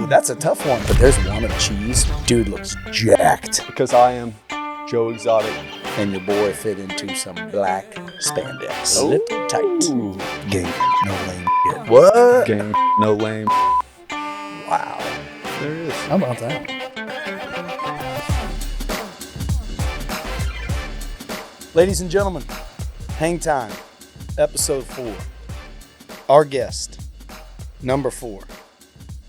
That's a tough one. But there's one of cheese. Dude looks jacked. Because I am Joe Exotic. And your boy fit into some black spandex. Slip tight. Ooh. Game, no lame shit. What? Game, no lame. Wow. There it is. How about that? Ladies and gentlemen, Hang Time, episode 4. Our guest, number 4,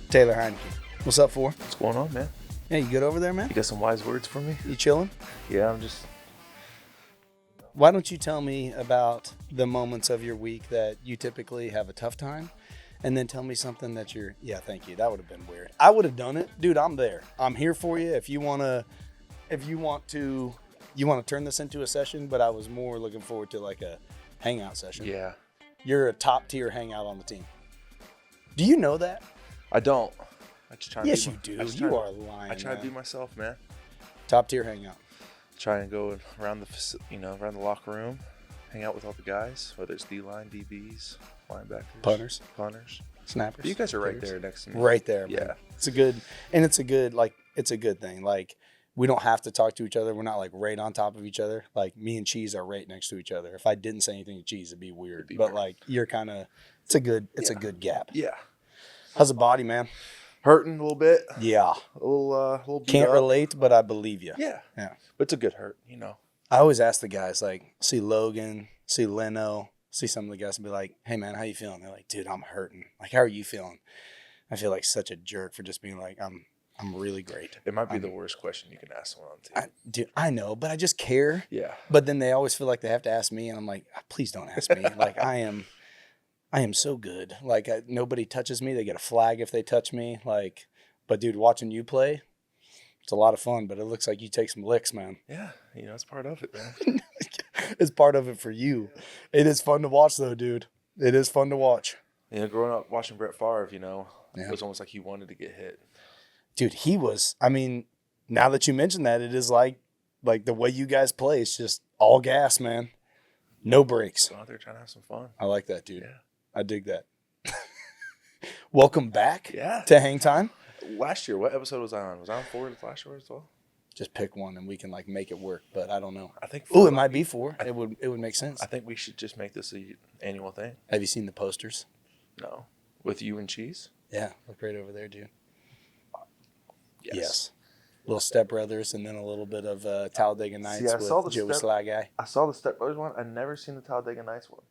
Taylor Heinicke. What's up, 4? What's going on, man? Hey, you good over there, man? You got some wise words for me? You chilling? Yeah, I'm just... Why don't you tell me about the moments of your week that you typically have a tough time, and then tell me something that you're... Yeah, thank you. That would have been weird. I would have done it. Dude, I'm there. I'm here for you if you want to turn this into a session, but I was more looking forward to like a hangout session. Yeah. You're a top tier hangout on the team. Do you know that? I don't. I just try Yes, to you do. You are lying. I try to man. be myself, man. Top tier hangout. Try and go around around the locker room, hang out with all the guys, whether it's D-line, DBs, linebackers, Punters, snappers. But you guys are right kickers. there next to me. Right there, man. Yeah. It's a good thing. Like, we don't have to talk to each other. We're not like right on top of each other. Like, me and Cheese are right next to each other. If I didn't say anything to Cheese, it'd be weird. But like, you're kind of, it's a good gap. Yeah. How's the body, man? Hurting a little bit. Yeah. A little beat Can't up. relate, but I believe you. Yeah. Yeah. But it's a good hurt, you know. I always ask the guys, like, see Logan, see Leno, see some of the guys and be like, hey, man, how you feeling? They're like, dude, I'm hurting. Like, how are you feeling? I feel like such a jerk for just being like, I'm really great. It might be the worst question you can ask someone on the team. Dude, I know, but I just care. Yeah. But then they always feel like they have to ask me, and I'm like, please don't ask me. Like, I am so good. Like, nobody touches me. They get a flag if they touch me. Like, but dude, watching you play, it's a lot of fun, but it looks like you take some licks, man. Yeah. It's part of it, man. It's part of it for you. It is fun to watch, though, dude. It is fun to watch. Growing up watching Brett Favre, it Yeah. was almost like he wanted to get hit. Dude, he was, I mean, now that you mention that, it is like the way you guys play, it's just all gas, man. No brakes. So out there trying to have some fun. I like that, dude. Yeah. I dig that. Welcome back Yeah. to Hang Time. Last year, what episode was I on? Was I on 4 last year as well? Just pick one and we can like make it work, but I don't know. I think. Oh, it might be 4. It would make sense. I think we should just make this an annual thing. Have you seen the posters? No, with you and Cheese. Yeah, look right over there, dude. Yes. Little Step Brothers and then a little bit of Talladega Nights with Joey Sly Guy. I saw the Step Brothers one. I've never seen the Talladega Nights one.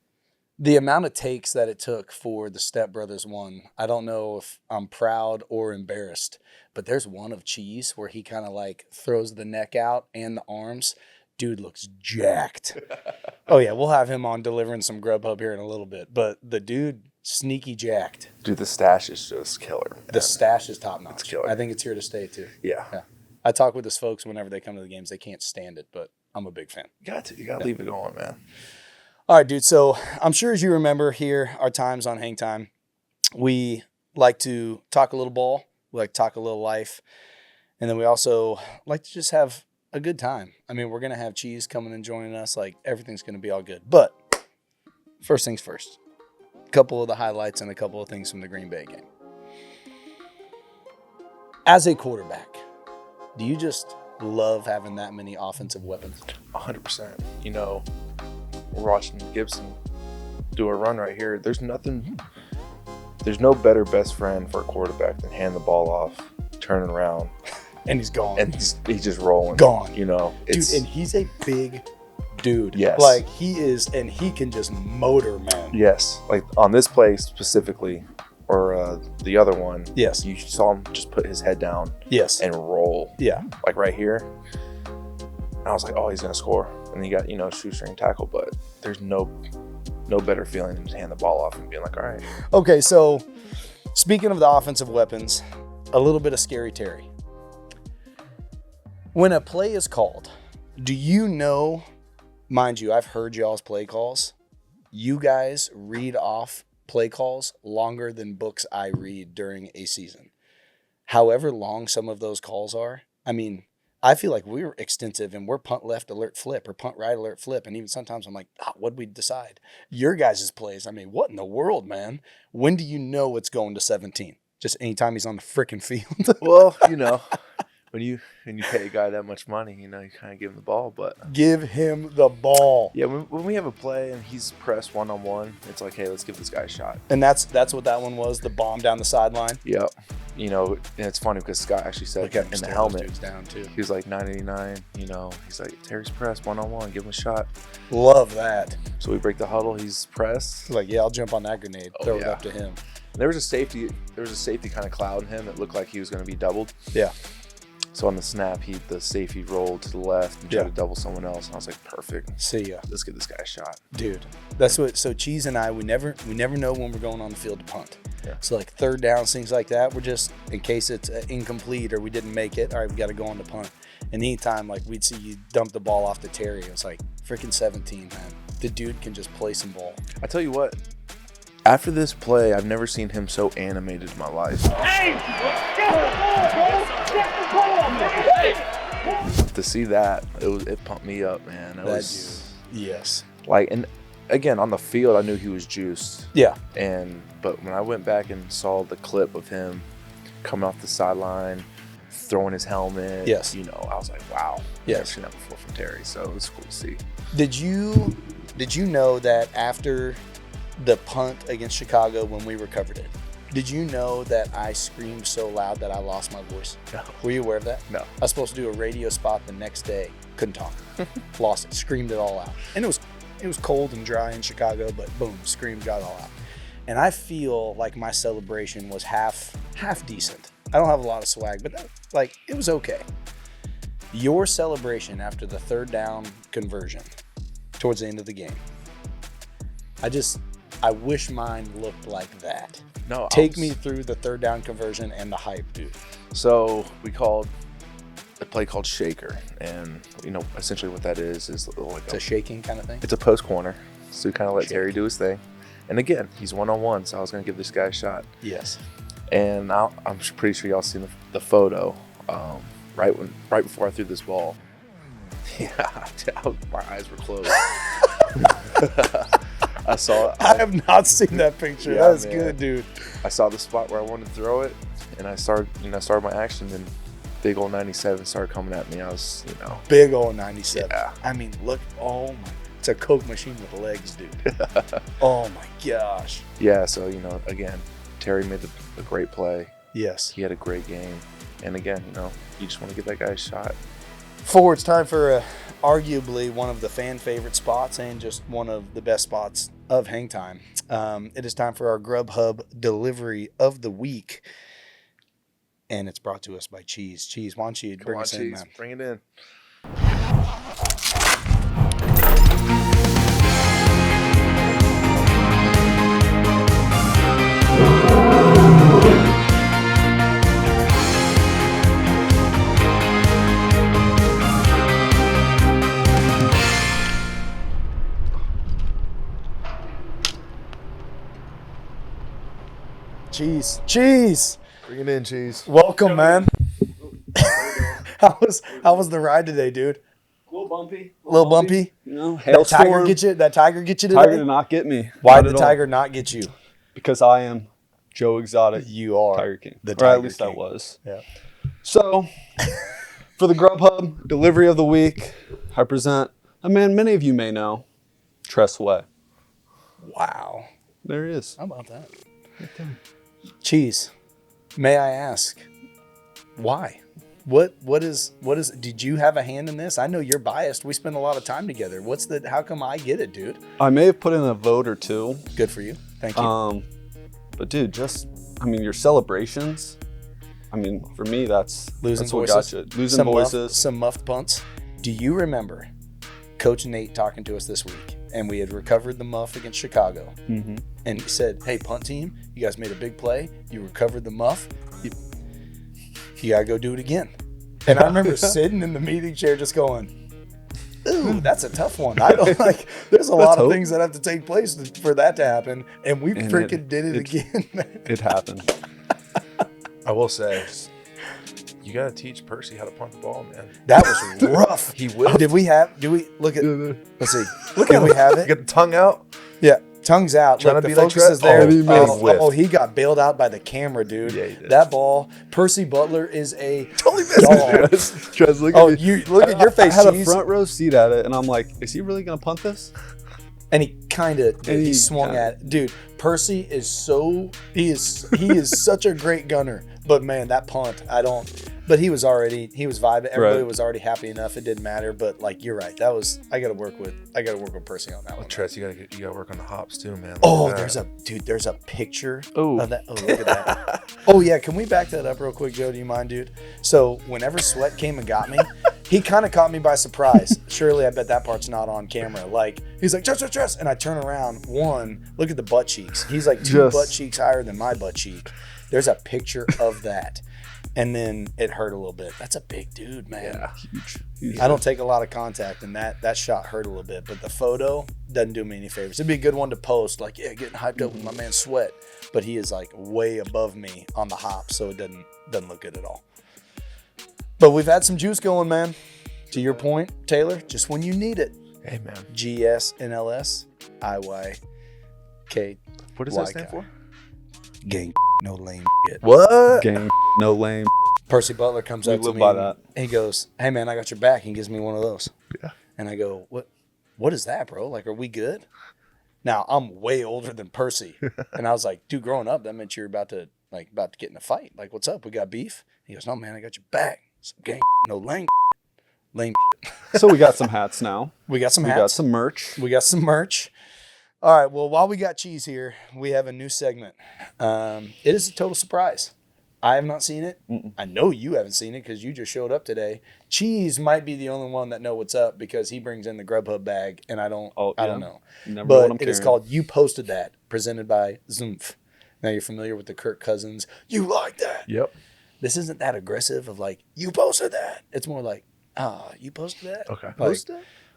The amount of takes that it took for the Step Brothers one, I don't know if I'm proud or embarrassed, but there's one of Cheese where he kind of like throws the neck out and the arms. Dude looks jacked. Oh, yeah, we'll have him on delivering some GrubHub here in a little bit, but the dude, sneaky jacked. Dude, the stash is just killer. Man. The stash is top notch. It's killer. I think it's here to stay, too. Yeah. I talk with his folks whenever they come to the games. They can't stand it, but I'm a big fan. You got to leave it going, man. All right, dude. So I'm sure as you remember here, our times on Hang Time, we like to talk a little ball. We like to talk a little life. And then we also like to just have a good time. I mean, we're going to have Cheese coming and joining us. Like, everything's going to be all good. But first things first, a couple of the highlights and a couple of things from the Green Bay game. As a quarterback, do you just love having that many offensive weapons? 100%. We're watching Gibson do a run right here. There's no better best friend for a quarterback than hand the ball off, turning around, And he's gone. and he's just rolling. Gone. Dude, And he's a big dude. Yes. Like, he is, and he can just motor, man. yes, like on this play specifically, or the other one. Yes. You saw him just put his head down Yes. and roll, Yeah. like right here. And I was like, oh, he's gonna score. And he got shoestring tackle, but there's no better feeling than just hand the ball off and being like, all right. Okay, so speaking of the offensive weapons, a little bit of Scary Terry. When a play is called, do you know, mind you, I've heard y'all's play calls. You guys read off play calls longer than books I read during a season. However long some of those calls are, I mean, I feel like we're extensive and we're punt left alert flip or punt right alert flip. And even sometimes I'm like, what'd we decide? Your guys' plays, I mean, what in the world, man? When do you know it's going to 17? Just anytime he's on the freaking field. Well, when you pay a guy that much money, you kind of give him the ball. But Give him the ball. yeah, when we have a play and he's pressed 1-on-1, it's like, hey, let's give this guy a shot. And that's what that one was, the bomb down the sideline. Yep. And it's funny because Scott actually said in the helmet, down too. he was like 989. He's like, Terry's pressed 1-on-1, give him a shot. Love that. So we break the huddle. He's pressed. He's like, yeah, I'll jump on that grenade. Throw it up to him. There was a safety kind of clouding him. It looked like he was going to be doubled. Yeah. So on the snap, the safety rolled to the left and tried to double someone else. And I was like, perfect. See ya. Let's give this guy a shot. Dude, that's what. So Cheese and I, we never know when we're going on the field to punt. Yeah. So like third downs, things like that, we're just, in case it's incomplete or we didn't make it, all right, we got to go on the punt. And anytime like we'd see you dump the ball off to Terry, it was like freaking 17, man. The dude can just play some ball. I tell you what, after this play, I've never seen him so animated in my life. To see that, it pumped me up, man. That was, dude. Yes. Like, and again, on the field, I knew he was juiced. Yeah. But when I went back and saw the clip of him coming off the sideline, throwing his helmet, yes, I was like, wow. Yes. I've never seen that before from Terry, so it was cool to see. Did you know that after the punt against Chicago when we recovered it, did you know that I screamed so loud that I lost my voice? No. Were you aware of that? No. I was supposed to do a radio spot the next day. Couldn't talk. Lost it. Screamed it all out. And it was cold and dry in Chicago, but boom, screamed, got it all out. And I feel like my celebration was half decent. I don't have a lot of swag, but it was okay. Your celebration after the third down conversion towards the end of the game, I wish mine looked like that. No, Take me through the third down conversion and the hype, dude. So we called a play called Shaker, and essentially what that is like It's a shaking kind of thing. It's a post corner, so we kind of let Terry do his thing. And again, he's 1-on-1, so I was going to give this guy a shot. Yes. And I'm pretty sure y'all seen the photo right before I threw this ball. Yeah, my eyes were closed. I saw it. I have not seen that picture. Yeah, That's good, dude. I saw the spot where I wanted to throw it, and I started my action, and big old 97 started coming at me. I was, Big old 97. Yeah. I mean, look, it's a Coke machine with legs, dude. Oh my gosh. Yeah, so, again, Terry made a great play. Yes. He had a great game. And again, you just want to give that guy a shot. Forward, it's time for arguably one of the fan favorite spots and just one of the best spots of Hang Time. It is time for our GrubHub delivery of the week. And it's brought to us by Cheese. Cheese, why don't you bring us in, man? Bring it in. Cheese. Bring it in, Cheese. Welcome, man. How was the ride today, dude? A little bumpy. A little bumpy. Hailstorm. That tiger get you today? Tiger did not get me. Why did the tiger not get you? Because I am Joe Exotic. You are Tiger King. the Or Tiger at least King. I was. Yeah. So, for the GrubHub delivery of the week, I present a man many of you may know, Tress. Wow. There he is. How about that? Cheese. May I ask why? What is did you have a hand in this? I know you're biased. We spend a lot of time together. How come I get it, dude? I may have put in a vote or two. Good for you. Thank you. But dude, your celebrations. For me, that's Losing that's what voices. got you. Losing voices. Some muffed punts. Do you remember Coach Nate talking to us this week? And we had recovered the muff against Chicago. Mm-hmm. And he said, hey, punt team, you guys made a big play. You recovered the muff. You got to go do it again. And I remember sitting in the meeting chair just going, ooh, that's a tough one. I don't there's a lot of things that have to take place for that to happen. And we freaking did it again. It happened. I will say, you got to teach Percy how to punt the ball, man. That was rough. He will. Let's see. Did we have it? Get the tongue out. Yeah. Tongues out. Trying Look, to the be like focus Tress. is there. Oh, he whiffed. Oh, he got bailed out by the camera, dude. Yeah, he did. That ball, Percy Butler is a Totally missed dog. it. Tress, look at Oh, me. you look at your face, I had a Cheese. front row seat at it, and I'm like, is he really gonna punt this? And he kind of And he he swung kinda- at it. Dude, Percy is he is such a great gunner. But man, that punt, but he was vibing. Everybody Right. was already happy enough. It didn't matter. But like, you're right. I gotta work with Percy on that one. Tress, you gotta work on the hops too, man. Look Oh, at that. there's a picture Oh. of that. Oh, look at that. Oh yeah, can we back that up real quick, Joe? Do you mind, dude? So whenever Sweat came and got me, he kind of caught me by surprise. Surely, I bet that part's not on camera. Like he's like Tress, and I turn around. Look at the butt cheeks. He's like two Just- butt cheeks higher than my butt cheek. There's a picture of that, and then it hurt a little bit. That's a big dude, man. Yeah. Huge. I don't take a lot of contact, and that shot hurt a little bit. But the photo doesn't do me any favors. It'd be a good one to post, like, yeah, getting hyped up with my man Sweat. But he is like way above me on the hop, so it doesn't look good at all. But we've had some juice going, man. To your point, Taylor, just when you need it. Hey, man. GSNLS IYK. What does that stand for? Gang, no lame shit. What? Gang, no lame. Percy Butler comes We up to live me by and that. he goes, "Hey man, I got your back," and gives me one of those. Yeah. And I go, What is that, bro? Like, are we good? Now I'm way older than Percy, and I was like, dude, growing up, that meant you're about to get in a fight. Like, what's up? We got beef? He goes, no man, I got your back. Some gang, no lame. So we got some hats now. We got some We hats. got some merch. We got some merch. All right. Well, while we got Cheese here, we have a new segment. It is a total surprise. I have not seen it. I know you haven't seen it because you just showed up today. Cheese might be the only one that know what's up because he brings in the GrubHub bag, and I don't know. Never know what But I'm it is carrying. called "You Posted That," presented by Zoomf. Now you're familiar with the Kirk Cousins. You like that? Yep. This isn't that aggressive of like you posted that. It's more like you posted that. Okay. Like,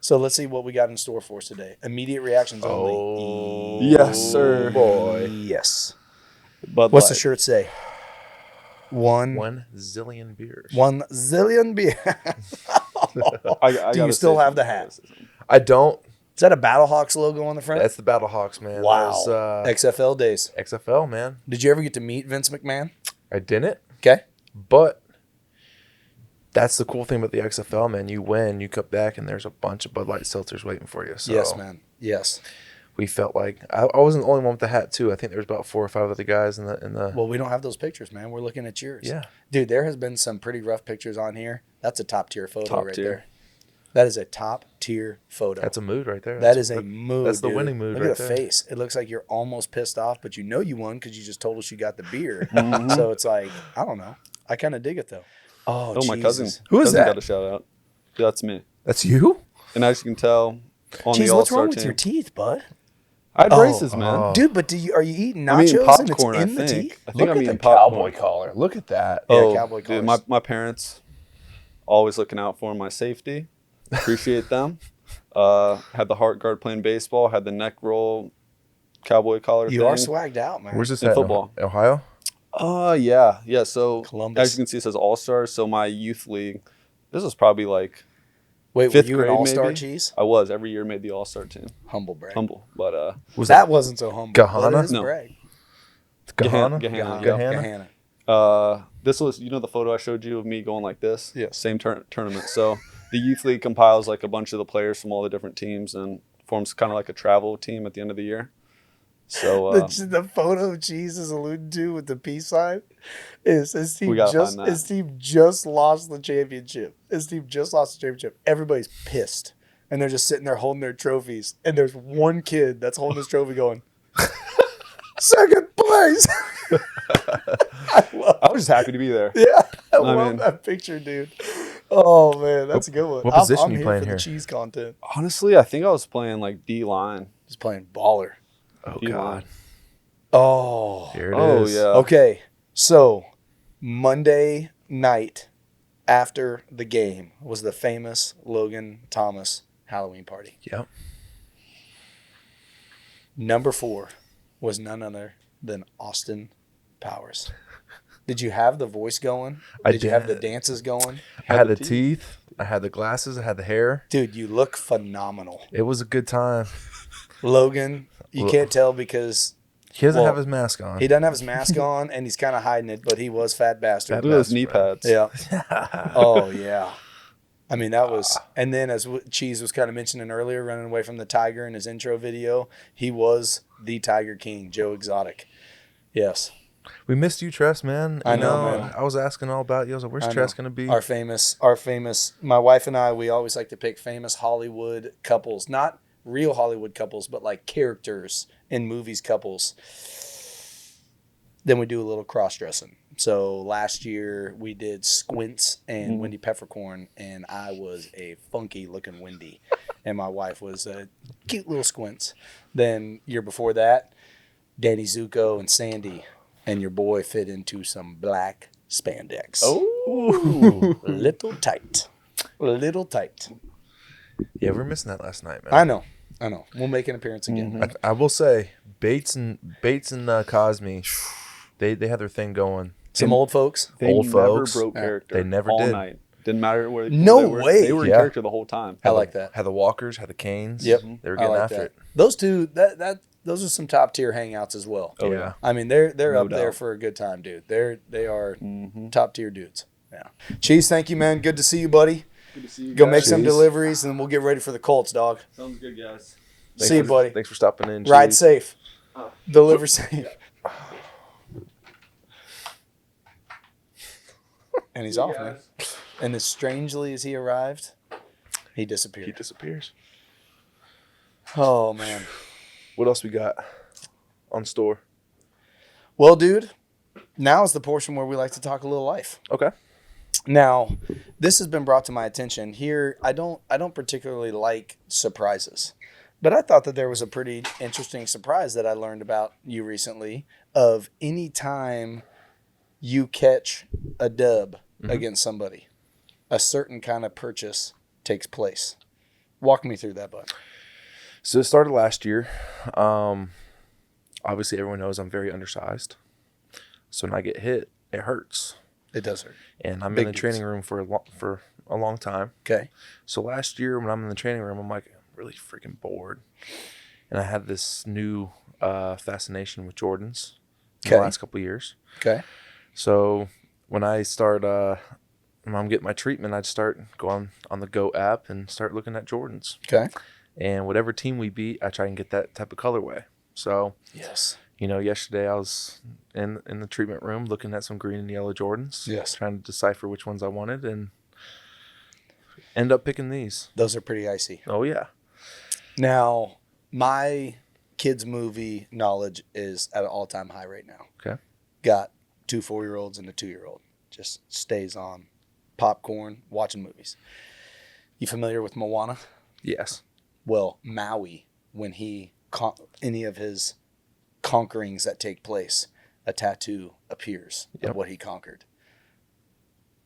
so let's see what we got in store for us today. Immediate reactions only. Oh, Yes, sir. boy. Yes. Bud What's the Light. shirt say? 1 zillion beers. 1 zillion beer. I Do you gotta still say have the some hat? criticism. I don't. Is that a Battlehawks logo on the front? That's the Battlehawks, man. Wow. That's, XFL days. XFL, man. Did you ever get to meet Vince McMahon? I didn't, Okay. but that's the cool thing about the XFL, man. You win, you come back, and there's a bunch of Bud Light seltzers waiting for you. So Yes, man. Yes. we felt like I wasn't the only one with the hat too. I think there was about 4 or 5 other guys in the. Well, we don't have those pictures, man. We're looking at yours. Yeah. Dude, there has been some pretty rough pictures on here. That's a top tier photo Top right tier. there. That is a top tier photo. That's a mood right there. That is a mood. That's the dude. winning mood Look right at the there. face. It looks like you're almost pissed off, but you know you won because you just told us you got the beer. Mm-hmm. So it's like, I don't know. I kind of dig it though. Oh, Oh, my cousin. Jesus. Who is cousin that? got a shout out. That's me. That's you. And as you can tell, on Jeez, the what's All-Star wrong with team, your teeth, bud? I had Oh. braces, man. Oh. Dude, but are you eating nachos I'm eating popcorn. and it's in I the think. teeth? I think I'm eating popcorn. collar. Look at that. Yeah, Oh, cowboy dude, collars. my parents always looking out for my safety. Appreciate them. Had the heart guard playing baseball. Had the neck roll, cowboy collar. You thing. are swagged out, man. Where's this In at? football. Ohio. Yeah. So Columbus. as you can see, it says All Stars. So my youth league. This was probably like Wait, were fifth you an grade, all-star maybe? cheese? I was every year made the All Star team. Humble brag. Humble, but Was That wasn't so humble. Gahana? But it is No. brag. Gahana? Gahana. Gahana? Gahana. this was the photo I showed you of me going like this. Yeah. Same tournament. So the youth league compiles like a bunch of the players from all the different teams and forms kind of like a travel team at the end of the year. So The photo Cheese is alluding to with the peace sign is his team We gotta find that. his team just lost the championship. Everybody's pissed. And they're just sitting there holding their trophies. And there's one kid that's holding his trophy going, second place. I was just happy to be there. Yeah, I love mean- that picture, dude. Oh man, that's a good one. what position I'm you here playing for here? the cheese content. Honestly, I think I was playing like D line. Just playing baller. Oh D-line. God. Oh. Here it Oh is. yeah. Okay, so Monday night after the game was the famous Logan Thomas Halloween party. Yep. Number 4 was none other than Austin Powers. Did you have the voice going? I Did you have the did. dances going? I had the teeth. I had the glasses. I had the hair. Dude, you look phenomenal. It was a good time. Logan, You can't tell because He doesn't have his mask on. he doesn't have his mask on, and he's kind of hiding it, but he was fat bastard. Look at those knee pads. Yeah. Oh, yeah. I mean, that was – and then as Cheese was kind of mentioning earlier, running away from the tiger in his intro video, he was the Tiger King, Joe Exotic. Yes. We missed you, Tress, man. I know, man. I was asking all about you. I was like, where's Tress going to be? Our famous – my wife and I, we always like to pick famous Hollywood couples. Not real Hollywood couples, but like characters in movies couples. Then we do a little cross-dressing. So last year we did Squints and Wendy Peppercorn, and I was a funky-looking Wendy, and my wife was a cute little Squints. Then year before that, Danny Zuko and Sandy, and your boy fit into some black spandex. Oh, Little tight. Little tight. yeah, we were missing that last night, man. I know. We'll make an appearance again. I will say, Bates and Cosme, they had their thing going. Some old folks. They Old never folks. broke character. They never all did. night. Didn't matter where No they were. way. They were in Yeah. character the whole time. I like that. Had the Walkers, had the Canes. Yep. They were I getting like after that. it. Those two, those are some top tier hangouts as well. Oh, Yeah. I mean, they're No up there doubt. for a good time, dude. They are top tier dudes. Yeah. Cheese, thank you, man. Good to see you, buddy. Good to see you Go guys. make some Cheese. deliveries, and we'll get ready for the Colts, dog. Sounds good, guys. See you, buddy. Thanks for stopping in. Ride Cheese. safe. Deliver safe. And he's off, man. And as strangely as he arrived, he disappeared. He disappears. Oh, man. What else we got on store? Well, dude, now is the portion where we like to talk a little life. Okay. Now, this has been brought to my attention here. I don't particularly like surprises, but I thought that there was a pretty interesting surprise that I learned about you recently. Of any time you catch a dub against somebody, a certain kind of purchase takes place. Walk me through that, bud. So it started last year. Obviously, everyone knows I'm very undersized. So when I get hit, it hurts. It does hurt. And I'm Big in the training room for a long time. Okay. So last year when I'm in the training room, I'm like really freaking bored. And I had this new fascination with Jordans in the Okay. last couple of years. Okay. So when I start, when I'm getting my treatment, I'd start going on the Go app and start looking at Jordans. Okay. And whatever team we beat, I try and get that type of colorway. So, Yes. yesterday I was in the treatment room looking at some green and yellow Jordans. Yes. Trying to decipher which ones I wanted and end up picking these. Those are pretty icy. Oh, yeah. Now, my kids' movie knowledge is at an all-time high right now. Okay. Got 2 4-year-olds and a 2-year-old. Just stays on popcorn, watching movies. You familiar with Moana? Yes. Well, Maui, when he any of his conquerings that take place, a tattoo appears Yep. of what he conquered.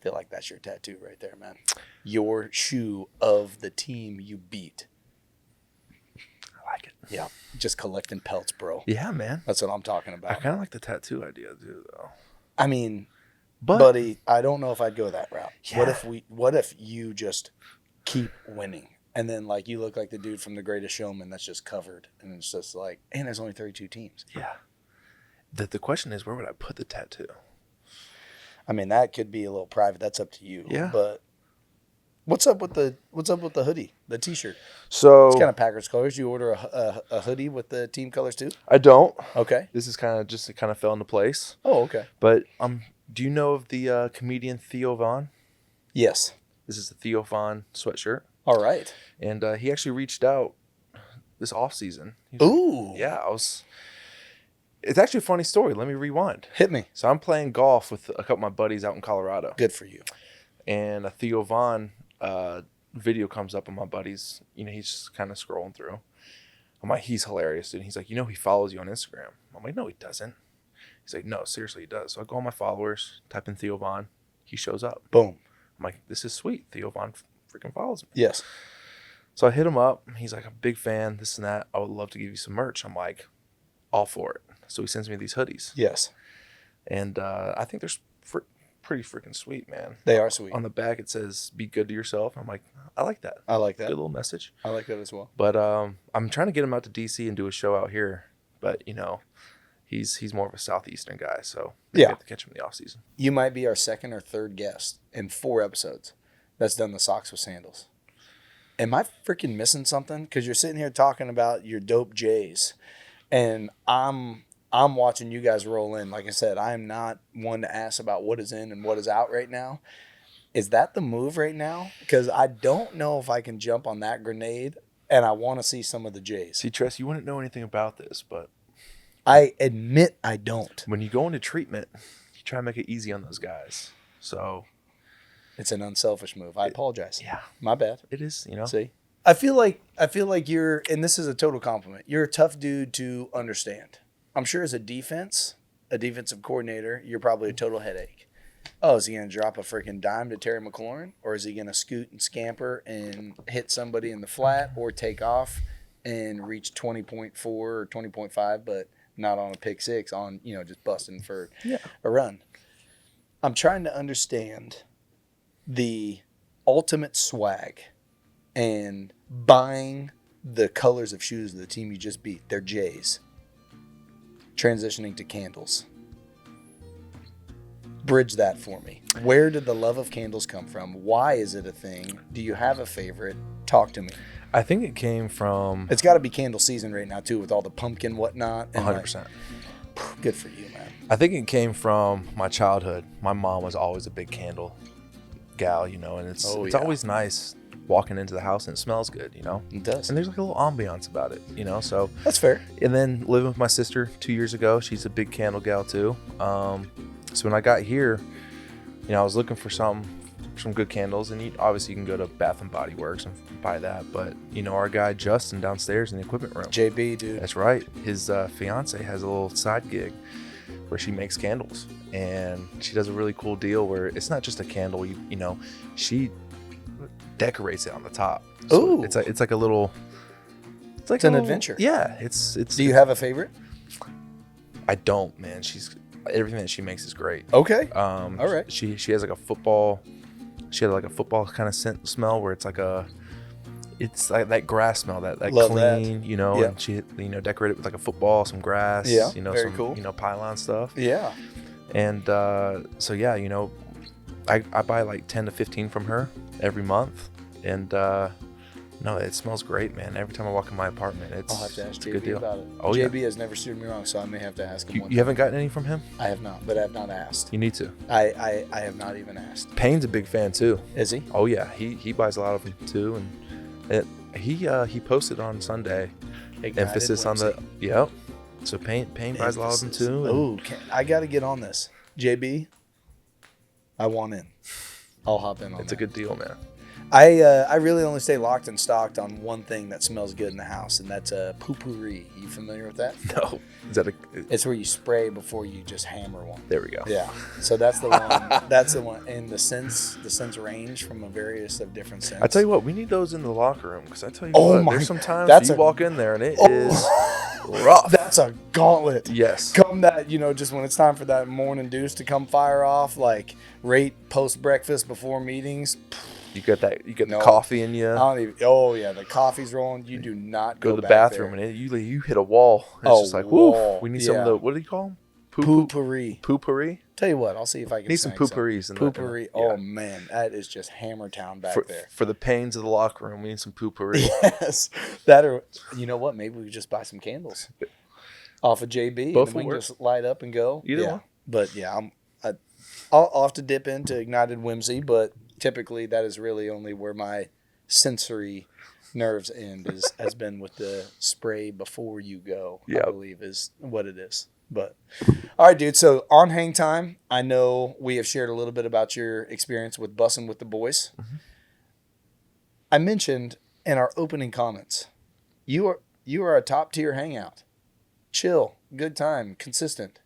Feel like that's your tattoo right there, man. Your shoe of the team you beat. I like it. Yeah, just collecting pelts, bro. Yeah, man. That's what I'm talking I about. kind of like the tattoo idea, too, though. I mean, But buddy, I don't know if I'd go that route. Yeah. What if you just keep winning? And then, like, you look like the dude from The Greatest Showman that's just covered. And it's just like, and there's only 32 teams. yeah. The question is, where would I put the tattoo? I mean, that could be a little private. That's up to you. Yeah. But what's up with the hoodie, the T-shirt? So It's kind of Packers colors. You order a hoodie with the team colors too? I don't. Okay. This is kind of just, it kind of fell into place. Oh, okay. But do you know of the comedian Theo Von? Yes. This is the Theo Von sweatshirt. All right. And he actually reached out this off season. Ooh. Yeah, it's actually a funny story. Let me rewind. Hit me. So I'm playing golf with a couple of my buddies out in Colorado. Good for you. And a Theo Von video comes up on my buddies. He's just kind of scrolling through. I'm like, he's hilarious. And he's like, he follows you on Instagram. I'm like, no, he doesn't. He's like, no, seriously, he does. So I go on my followers, type in Theo Von. He shows up. Boom. I'm like, this is sweet. Theo Von freaking follows me. Yes. So I hit him up. He's like, I'm a big fan, this and that. I would love to give you some merch. I'm like, all for it. So he sends me these hoodies. Yes. And I think pretty freaking sweet, man. They are sweet. On the back it says "Be good to yourself." I'm like, I like that. I like Good that. little message. I like that as well. But I'm trying to get him out to DC and do a show out here. But he's more of a southeastern guy, so maybe I have to catch him in the off season. You might be our second or third guest in 4 episodes that's done the socks with sandals. Am I freaking missing something? Because you're sitting here talking about your dope J's, and I'm watching you guys roll in. Like I said, I am not one to ask about what is in and what is out right now. Is that the move right now? Because I don't know if I can jump on that grenade, and I want to see some of the J's. See, Tress, you wouldn't know anything about this, but I admit I don't. when you go into treatment, you try to make it easy on those guys. So It's an unselfish move. I apologize. yeah, My bad. it is. See, I feel like you're, and this is a total compliment. You're a tough dude to understand. I'm sure as a defensive coordinator, you're probably a total headache. Oh, is he going to drop a freaking dime to Terry McLaurin? Or is he going to scoot and scamper and hit somebody in the flat or take off and reach 20.4 or 20.5, but not on a pick six, on, just busting for a run? I'm trying to understand the ultimate swag and buying the colors of shoes of the team you just beat. They're J's. Transitioning to candles. Bridge that for me. Where did the love of candles come from? Why is it a thing? Do you have a favorite? Talk to me. I think it came from It's got to be candle season right now too, with all the pumpkin whatnot. And 100%. Good for you, man. I think it came from my childhood. My mom was always a big candle gal, and it's always nice walking into the house and it smells good, It does. And there's like a little ambiance about it, so. That's fair. And then living with my sister 2 years ago, she's a big candle gal too. So when I got here, I was looking for some good candles, and obviously you can go to Bath and Body Works and buy that. But our guy Justin downstairs in the equipment room, JB, dude. that's right. His fiance has a little side gig where she makes candles, and she does a really cool deal where it's not just a candle. She decorates it on the top. So Ooh. it's like a little. It's like It's an adventure. Yeah, it's. Do you have a favorite? I don't, man. Everything that she makes is great. Okay. All right. She has like a football. She had like a football kind of scent smell where it's like that grass smell, that Love clean, Yeah. and she decorated with like a football, some grass, Yeah, very some cool. pylon stuff. Yeah. And so yeah, I buy like 10 to 15 from her every month, and no, it smells great, man. Every time I walk in my apartment, I'll have to ask it's a good JB deal. about it. Oh, JB has never steered me wrong, so I may have to ask him one You haven't gotten any from him? I have not, but I have not asked. You need to. I have not even asked. Payne's a big fan too. Is he? Oh yeah, he buys a lot of them too, and he posted on Sunday. Ignited Emphasis on the whimsy. So Payne buys a lot of them too. Oh, I got to get on this. JB, I want in. I'll hop in on It's that. a good deal, man. I really only stay locked and stocked on one thing that smells good in the house, and that's a poo-pourri. You familiar with that? No, is that It's where you spray before you just hammer one. there we go. Yeah. So that's the one. That's the one. And the scents range from a various of different scents. I tell you what, we need those in the locker room because I tell you Oh what, my- there's some times that's you a- walk in there and it Oh. is rough. That's a gauntlet. Yes. Come that, just when it's time for that morning deuce to come fire off, like right post breakfast before meetings. You get the No. coffee in you. I don't even. Oh yeah, the coffee's rolling. You do not Go go to the back bathroom there. and you hit a wall. It's Oh, just like, wall. whoo, we need some of Yeah. the, what do you call them? Poo-pourri. Poo-pourri? Tell you what, I'll see if I can Need some snag poo-pourris in the- Poo-pourri. yeah. Oh man, that is just Hammer Town back there. For the pains of the locker room, we need some poo-pourri. Yes, that or you know what? Maybe we just buy some candles off of JB, Both and we will can work. just light up and go. Either yeah. one. But yeah, I'll have to dip into Ignited Whimsy, but typically that is really only where my sensory nerves end has been with the spray before you go. I Yep. believe is what it is. But all right, dude. So on hang time, I know we have shared a little bit about your experience with bussing with the boys. Mm-hmm. I mentioned in our opening comments, you are a top tier hangout, chill, good time, consistent.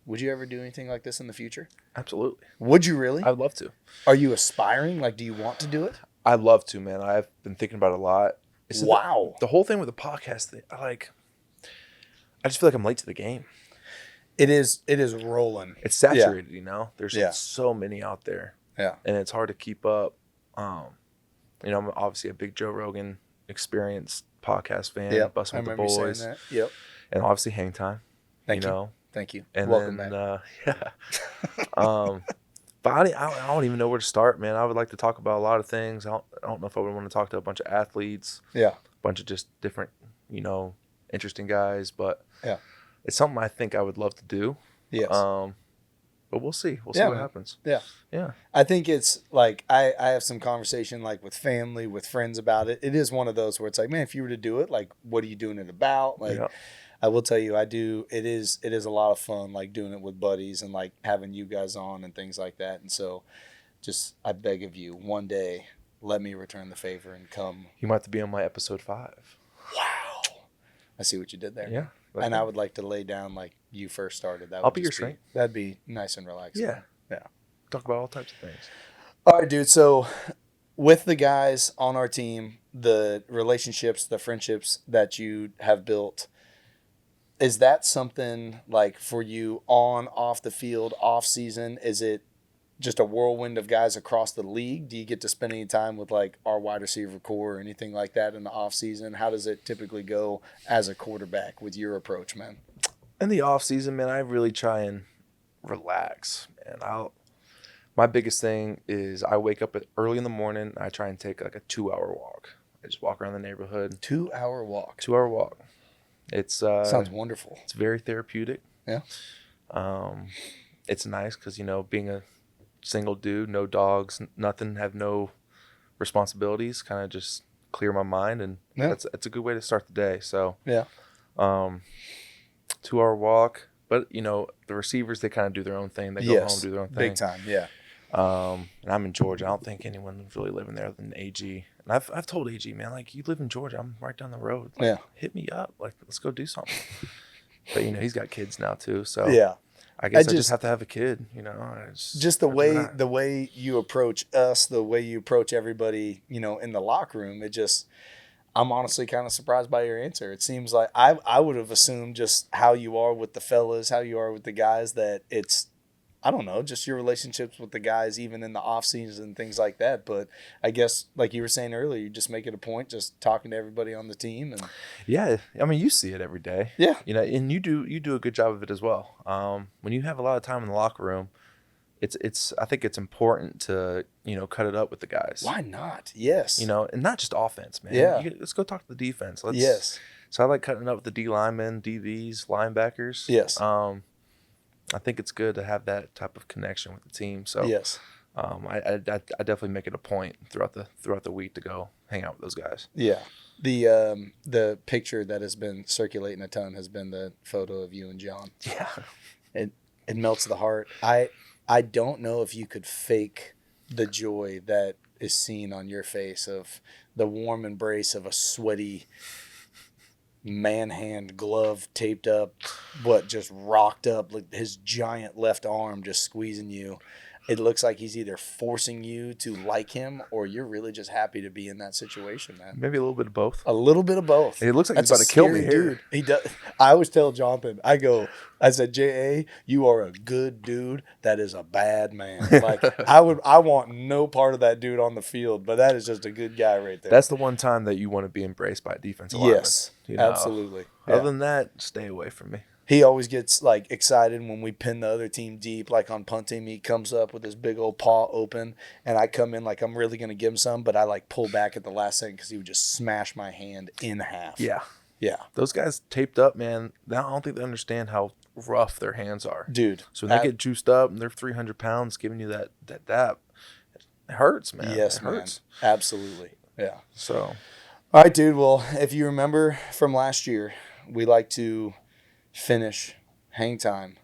Would you ever do anything like this in the future? Absolutely. Would you really? I'd love to. Are you aspiring? Like, do you want to do it? I'd love to, man. I've been thinking about it a lot. It's just Wow. The whole thing with the podcast thing, I just feel like I'm late to the game. It is rolling. It's saturated, you know. There's Yeah. so many out there. Yeah. And it's hard to keep up. You know, I'm obviously a big Joe Rogan Experience podcast fan. Yep. Busting I with the remember you saying boys. that. Yep. And obviously Hang Time. Thank you. Know. Thank you. And Welcome then, back. yeah. But I don't even know where to start, man. I would like to talk about a lot of things. I don't know if I would want to talk to a bunch of athletes. Yeah. A bunch of just different, you know, interesting guys. But yeah, it's something I think I would love to do. Yes. But we'll see. We'll see what happens. Yeah. Yeah. I think it's like I have some conversation like with family, with friends about it. It is one of those where it's like, man, if you were to do it, like, what are you doing it about? Like, I will tell you, I do. It is a lot of fun, like doing it with buddies and like having you guys on and things like that. And so, just I beg of you, one day, let me return the favor and come. You might have to be on my episode 5. Wow, I see what you did there. Yeah, and I would like to lay down like you first started. That I'll would be your just strength. That'd be nice and relaxing. Yeah, yeah. Talk about all types of things. All right, dude. So, with the guys on our team, the relationships, the friendships that you have built. Is that something like for you on, off the field, off season? Is it just a whirlwind of guys across the league? Do you get to spend any time with like our wide receiver core or anything like that in the off season? How does it typically go as a quarterback with your approach, man? In the off season, man, I really try and relax, man. My biggest thing is I wake up early in the morning. I try and take like a 2-hour walk. I just walk around the neighborhood. 2-hour walk. 2-hour walk. It's sounds wonderful. It's very therapeutic. Yeah. It's nice because, you know, being a single dude, no dogs, nothing, have no responsibilities, kind of just clear my mind, and that's a good way to start the day. So yeah. 2-hour walk, but you know the receivers, they kind of do their own thing. They go home, do their own thing. Big time. Yeah. And I'm in Georgia. I don't think anyone's really living there other than AG. And I've told AG, man, like, you live in Georgia, I'm right down the road. Like, hit me up. Like, let's go do something. But, you know, he's got kids now too. So yeah, I guess I just have to have a kid, you know. Just the way you approach us, the way you approach everybody, you know, in the locker room, I'm honestly kind of surprised by your answer. It seems like I would have assumed just how you are with the fellas, how you are with the guys, that it's, I don't know, just your relationships with the guys, even in the off season and things like that. But I guess, like you were saying earlier, you just make it a point, just talking to everybody on the team. And yeah, I mean, you see it every day. Yeah, you know, and you do a good job of it as well. When you have a lot of time in the locker room, it's I think it's important to, you know, cut it up with the guys. Why not? Yes. You know, and not just offense, man. Yeah. Let's go talk to the defense. Yes. So I like cutting it up with the D linemen, DBs, linebackers. Yes. I think it's good to have that type of connection with the team. So yes. I definitely make it a point throughout the week to go hang out with those guys. Yeah. The picture that has been circulating a ton has been the photo of you and John. Yeah. It melts the heart. I don't know if you could fake the joy that is seen on your face of the warm embrace of a sweaty man hand glove taped up, just rocked up, like his giant left arm just squeezing you. It looks like he's either forcing you to like him or you're really just happy to be in that situation, man. Maybe a little bit of both. A little bit of both. It looks like he's about to kill me here. Dude. He does. I always tell Jonathan, I said, J.A., you are a good dude. That is a bad man. Like, I want no part of that dude on the field, but that is just a good guy right there. That's the one time that you want to be embraced by a defensive lineman. Yes, you know? absolutely. Other than that, stay away from me. He always gets like excited when we pin the other team deep, like on punt team. He comes up with his big old paw open, and I come in like I'm really going to give him some, but I like pull back at the last second because he would just smash my hand in half. Yeah. Yeah. Those guys taped up, man, I don't think they understand how rough their hands are. Dude. So when they get juiced up and they're 300 pounds giving you that, it hurts, man. Yes, it hurts. Man. Absolutely. Yeah. So. All right, dude. Well, if you remember from last year, we like to finish Hang Time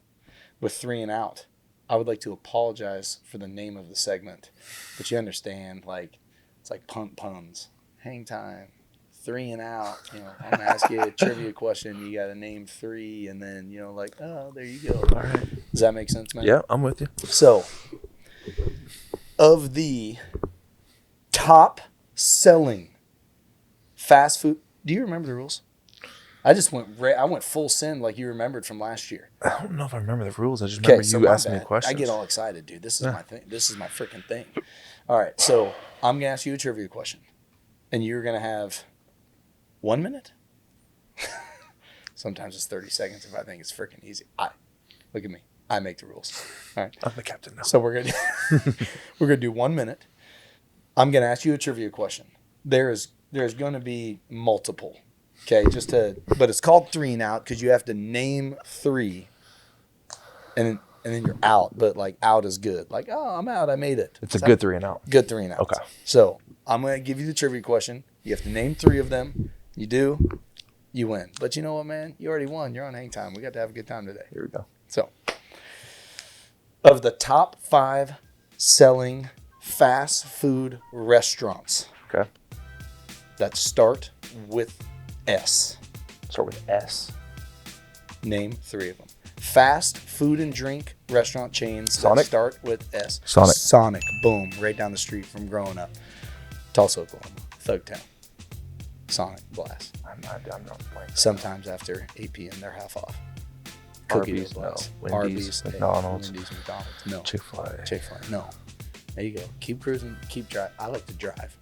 with 3 and Out. I would like to apologize for the name of the segment, but you understand, like, it's like puns. Hang Time, 3 and Out. You know, I'm gonna ask you a trivia question. You got to name 3, and then, you know, like, oh, there you go. All right. Does that make sense, man? Yeah, I'm with you. So, of the top selling fast food, do you remember the rules? I went full send like you remembered from last year. I don't know if I remember the rules. I just remember you asking me questions. I get all excited, dude. This is my thing. This is my freaking thing. All right, so I'm gonna ask you a trivia question, and you're gonna have 1 minute. Sometimes it's 30 seconds if I think it's freaking easy. Look at me. I make the rules. All right. I'm the captain now. So we're gonna do 1 minute. I'm gonna ask you a trivia question. There's gonna be multiple. Okay, but it's called 3 and out because you have to name 3, and then you're out. But like out is good. Like, oh, I'm out. I made it. It's a good 3 and out. Good 3 and out. Okay. So I'm gonna give you the trivia question. You have to name 3 of them. You do, you win. But you know what, man? You already won. You're on hang time. We got to have a good time today. Here we go. So, of the top 5 selling fast food restaurants Okay. that start with S, Start with S. name 3 of them. Fast food and drink restaurant chains Sonic? that start with S. Sonic. Sonic. Boom. Right down the street from growing up. Tulsa, Oklahoma. Thugtown. Sonic. Blast. I'm not playing. Sometimes after 8 p.m. they're half off. Cookie Arby's, dough no. blast. Wendy's, Arby's, McDonald's. Wendy's, McDonald's. No. Chick-fil-A. Chick-fil-A. No. There you go. Keep cruising. Keep drive. I like to drive.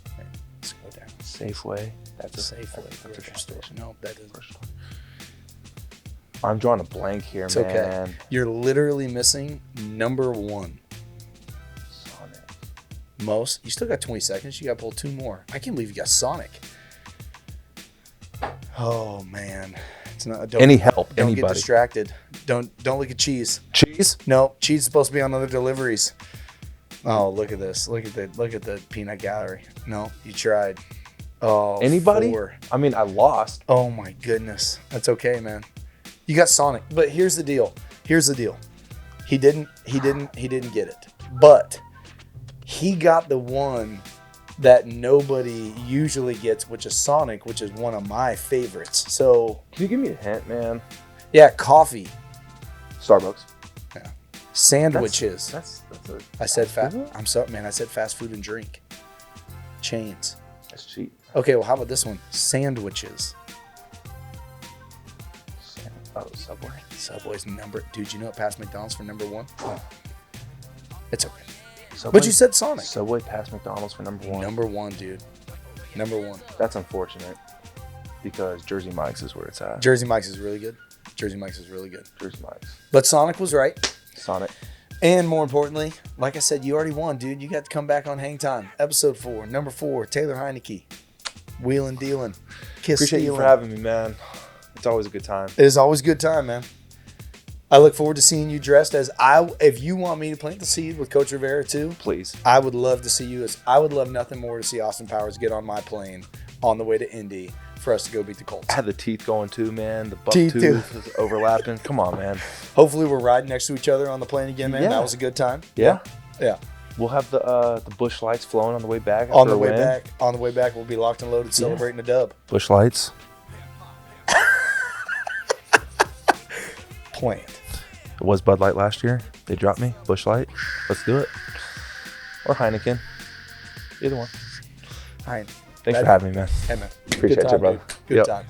Okay, let's go down. Safeway. That's a Safeway. That's a grocery store. station. No, that isn't. I'm drawing a blank here, It's man. okay. You're literally missing number 1. Sonic. Most. You still got 20 seconds. You got to pull 2 more. I can't believe you got Sonic. Oh man. It's not. Any help? Don't Anybody? get distracted. Don't look at cheese. Cheese? No, cheese is supposed to be on other deliveries. Oh, look at this. Look at the peanut gallery. No, you tried. Oh, Anybody? 4. I mean, I lost. Oh my goodness. That's okay, man. You got Sonic. But here's the deal. He didn't get it. But he got the one that nobody usually gets, which is Sonic, which is one of my favorites. So, Can you give me a hint, man? yeah, coffee, Starbucks. sandwiches. That's a. I said fast food? I'm sorry, man. I said fast food and drink. Chains. That's cheap. Okay, well, how about this one? Sandwiches. Oh, Subway. Subway's number. Dude, you know it passed McDonald's for number 1? It's okay. Subway, But you said Sonic. Subway passed McDonald's for number 1. Number 1, dude. Number 1. That's unfortunate because Jersey Mike's is where it's at. Jersey Mike's is really good. Jersey Mike's is really good. Jersey Mike's. But Sonic was right. Sonic. And more importantly, like I said, you already won, dude. You got to come back on Hang Time. Episode 4, number 4, Taylor Heinicke. Wheelin' dealin'. Kiss Appreciate you stealin'. for having me, man. It's always a good time. It is always a good time, man. I look forward to seeing you dressed as if you want me to plant the seed with Coach Rivera too, Please. I would love to see you I would love nothing more to see Austin Powers get on my plane on the way to Indy for us to go beat the Colts. I had the teeth going too, man. The buck Teeth tooth is overlapping. Come on, man. Hopefully we're riding next to each other on the plane again, man. Yeah. That was a good time. Yeah. Yeah. We'll have the bush lights flowing on the way back. On after the a way win. back. On the way back, we'll be locked and loaded celebrating a dub. Bush lights. Planned. It was Bud Light last year. They dropped me. Bush Light. Let's do it. Or Heineken. Either one. All right. Thanks for having me, man. Hey, man. Appreciate Good you, time, brother. dude. Good Yep. time.